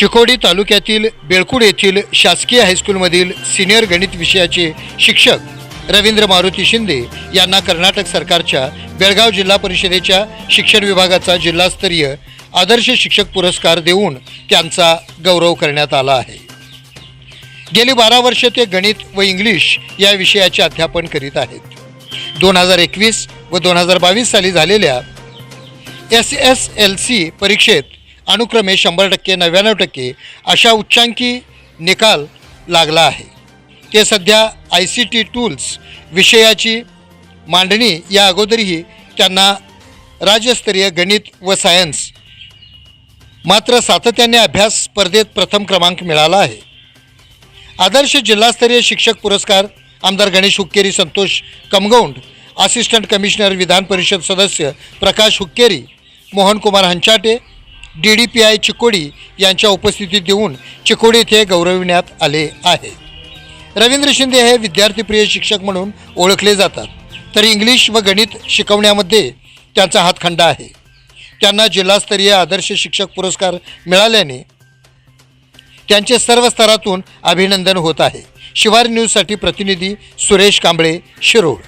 चिकोडी तालुक्यातील बेळकुड येथील शासकीय हायस्कूलमधील सिनियर गणित विषयाचे शिक्षक रवींद्र मारुती शिंदे यांना कर्नाटक सरकारच्या बेळगाव जिल्हा परिषदेच्या शिक्षण विभागाचा जिल्हास्तरीय आदर्श शिक्षक पुरस्कार देऊन त्यांचा गौरव करण्यात आला आहे। गेली 12 वर्षे ते गणित व इंग्लिश या विषयाचे अध्यापन करीत आहेत। 2021 व 2022 साली झालेल्या SSLC परीक्षेत अनुक्रमे 100%, 99% अशा उच्चांकी निकाल लागला आहे। ते सध्या ICT टूल्स विषयाची मांडणी या अगोदरही त्यांना राज्यस्तरीय गणित व सायन्स मात्र सातत्याने अभ्यास स्पर्धेत प्रथम क्रमांक मिळाला आहे। आदर्श जिल्हास्तरीय शिक्षक पुरस्कार आमदार गणेश हुक्केरी, संतोष कमगौंड, असिस्टंट कमिशनर, विधान परिषद सदस्य प्रकाश हुक्केरी, मोहन कुमार हंचाटे, DDPI चिकोडी यांच्या उपस्थितीत देऊन चिकोडी येथे गौरविण्यात आले आहे। रवींद्र शिंदे हे विद्यार्थीप्रिय शिक्षक म्हणून ओळखले जातात, तर इंग्लिश व गणित शिकवण्यामध्ये त्यांचा हातखंडा आहे। त्यांना जिल्हास्तरीय आदर्श शिक्षक पुरस्कार मिळाल्याने त्यांचे सर्व स्तरातून अभिनंदन होत आहे। शिवार न्यूजसाठी प्रतिनिधी सुरेश कांबळे, शिरोळ।